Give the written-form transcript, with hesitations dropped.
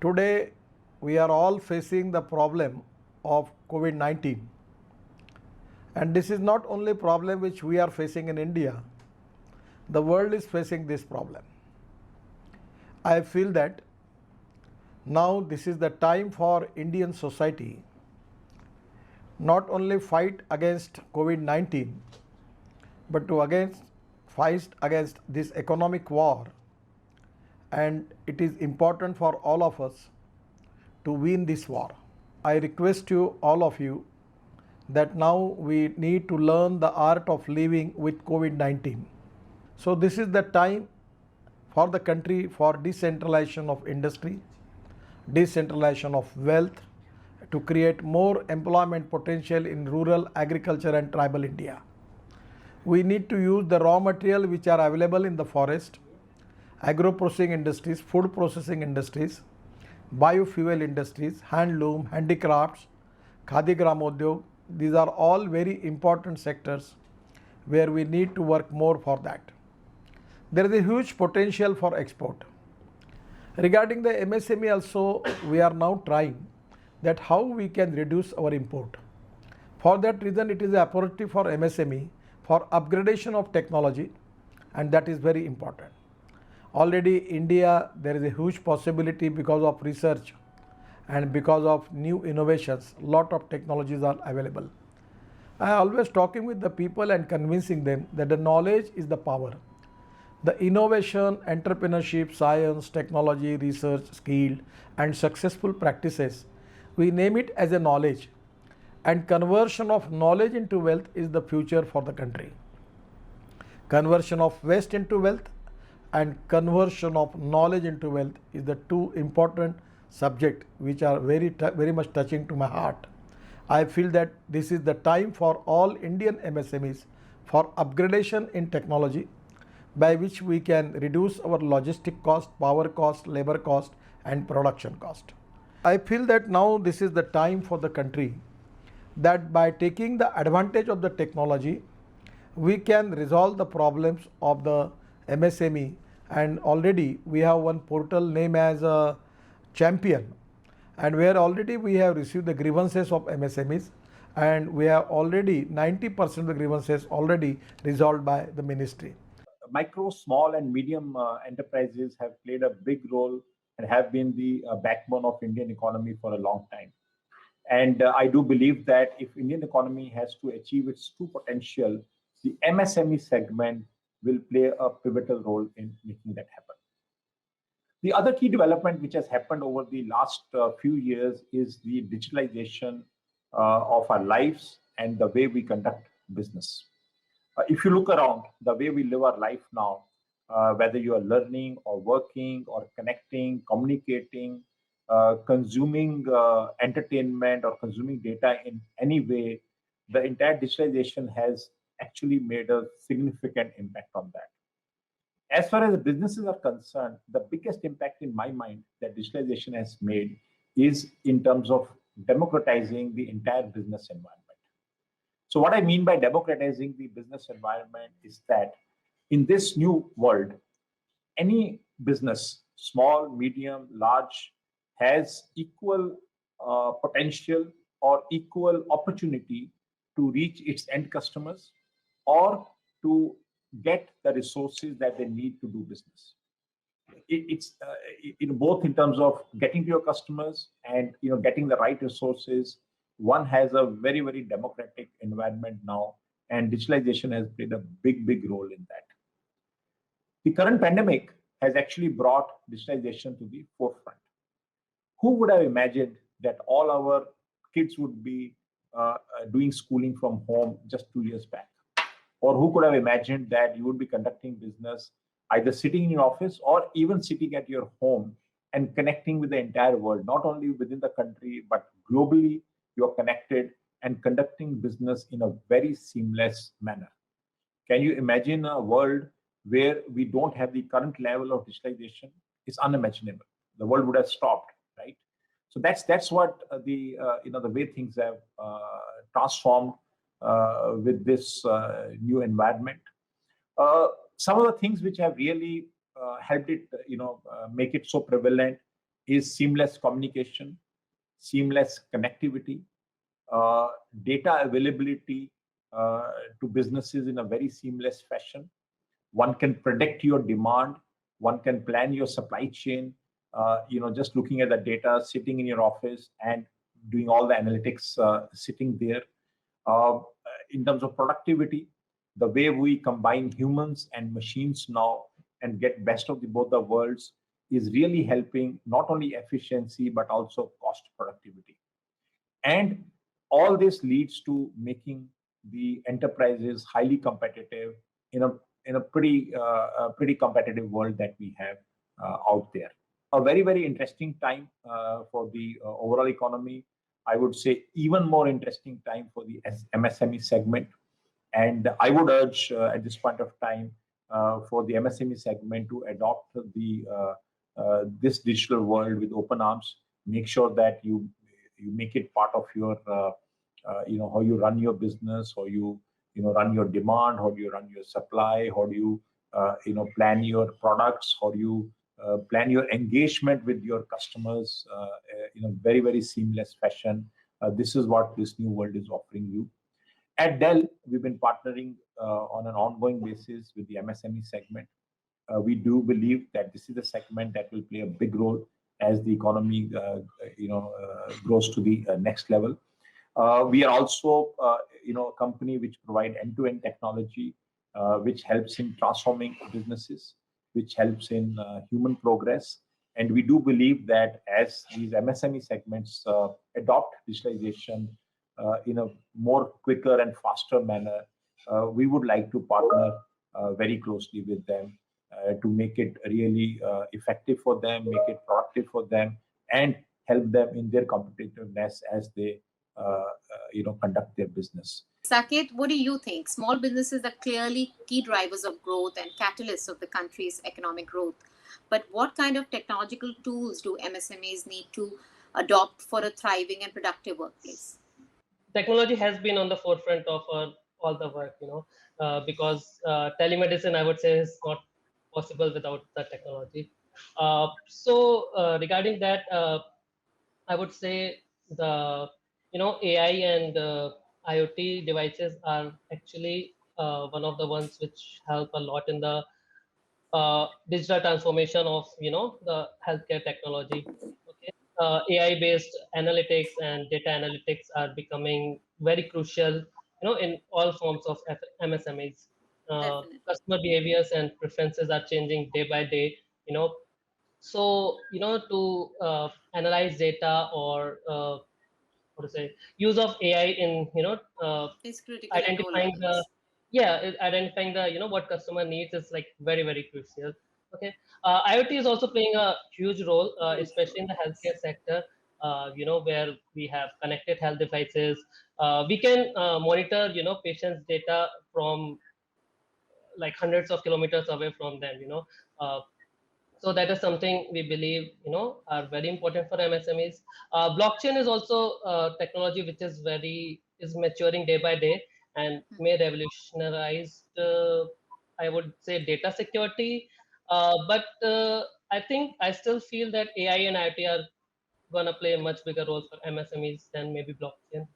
Today, we are all facing the problem of COVID-19. And this is not only a problem which we are facing in India, the world is facing this problem. I feel that now this is the time for Indian society not only fight against COVID-19, but to fight against this economic war. And it is important for all of us to win this war. I request you, all of you, that now we need to learn the art of living with COVID-19. So this is the time for the country for decentralization of industry, decentralization of wealth, to create more employment potential in rural agriculture and tribal India. We need to use the raw material which are available in the forest, agro-processing industries, food processing industries, biofuel industries, handloom, handicrafts, khadi gramodyog. These are all very important sectors where we need to work more for that. There is a huge potential for export. Regarding the MSME also, we are now trying that how we can reduce our import. For that reason, it is an opportunity for MSME for upgradation of technology, and that is very important. Already India, there is a huge possibility because of research and because of new innovations, lot of technologies are available. I always talking with the people and convincing them that the knowledge is the power. The innovation, entrepreneurship, science, technology, research, skill and successful practices, we name it as a knowledge, and conversion of knowledge into wealth is the future for the country. Conversion of waste into wealth and conversion of knowledge into wealth is the two important subjects which are very much touching to my heart. I feel that this is the time for all Indian MSMEs for upgradation in technology, by which we can reduce our logistic cost, power cost, labor cost and production cost. I feel that now this is the time for the country that by taking the advantage of the technology, we can resolve the problems of the MSME, and already we have one portal named as a Champion, and where already we have received the grievances of MSMEs, and we have already 90% of the grievances already resolved by the ministry. Micro, small and medium enterprises have played a big role and have been the backbone of Indian economy for a long time. And I do believe that if Indian economy has to achieve its true potential, the MSME segment will play a pivotal role in making that happen. The other key development which has happened over the last few years is the digitalization of our lives and the way we conduct business. If you look around the way we live our life now, whether you are learning or working or connecting, communicating, consuming entertainment or consuming data in any way, the entire digitalization has actually made a significant impact on that. As far as businesses are concerned, the biggest impact in my mind that digitalization has made is in terms of democratizing the entire business environment. So what I mean by democratizing the business environment is that in this new world, any business, small, medium, large, has equal potential or equal opportunity to reach its end customers or to get the resources that they need to do business. It's both in terms of getting to your customers and getting the right resources. One has a very, very democratic environment now, and digitalization has played a big role in that. The current pandemic has actually brought digitalization to the forefront. Who would have imagined that all our kids would be doing schooling from home just 2 years back? Or who could have imagined that you would be conducting business either sitting in your office or even sitting at your home and connecting with the entire world, not only within the country, but globally you're connected and conducting business in a very seamless manner. Can you imagine a world where we don't have the current level of digitalization? It's unimaginable. The world would have stopped, right? So that's what the way things have transformed with this new environment. Some of the things which have really helped it, make it so prevalent is seamless communication, seamless connectivity, data availability to businesses in a very seamless fashion. One can predict your demand. One can plan your supply chain. Just looking at the data, sitting in your office and doing all the analytics, sitting there. Uh, in terms of productivity, the way we combine humans and machines now and get best of both the worlds is really helping not only efficiency but also cost productivity. And all this leads to making the enterprises highly competitive in a pretty competitive world that we have out there. A very interesting time for the overall economy. I would say even more interesting time for the MSME segment. And I would urge at this point of time for the MSME segment to adopt the this digital world with open arms. Make sure that you make it part of your how you run your business, how you run your demand, how do you run your supply, how do you plan your products, how do you plan your engagement with your customers in a very seamless fashion. This is what this new world is offering you. At Dell, we've been partnering on an ongoing basis with the MSME segment. We do believe that this is a segment that will play a big role as the economy grows to the next level. We are also a company which provide end-to-end technology, which helps in transforming businesses, which helps in human progress. And we do believe that as these MSME segments adopt digitalization in a more quicker and faster manner, we would like to partner very closely with them to make it really effective for them, make it productive for them, and help them in their competitiveness as they conduct their business. Saket, what do you think? Small businesses are clearly key drivers of growth and catalysts of the country's economic growth. But what kind of technological tools do MSMEs need to adopt for a thriving and productive workplace? Technology has been on the forefront of all the work, because telemedicine, I would say, is not possible without the technology. Regarding that, I would say the AI and IoT devices are actually one of the ones which help a lot in the digital transformation of the healthcare technology. Okay, AI based analytics and data analytics are becoming very crucial in all forms of MSMEs. Customer behaviors and preferences are changing day by day, so to analyze data or what to say, use of AI in It's critical identifying the identifying the what customer needs is like very crucial. Okay, IoT is also playing a huge role, especially in the healthcare sector. Where we have connected health devices, we can monitor patients' data from like hundreds of kilometers away from them. Uh, so that is something we believe are very important for MSMEs. Blockchain is also technology which is maturing day by day and may revolutionize I would say data security. But I still feel that AI and IoT are gonna play a much bigger role for MSMEs than maybe blockchain.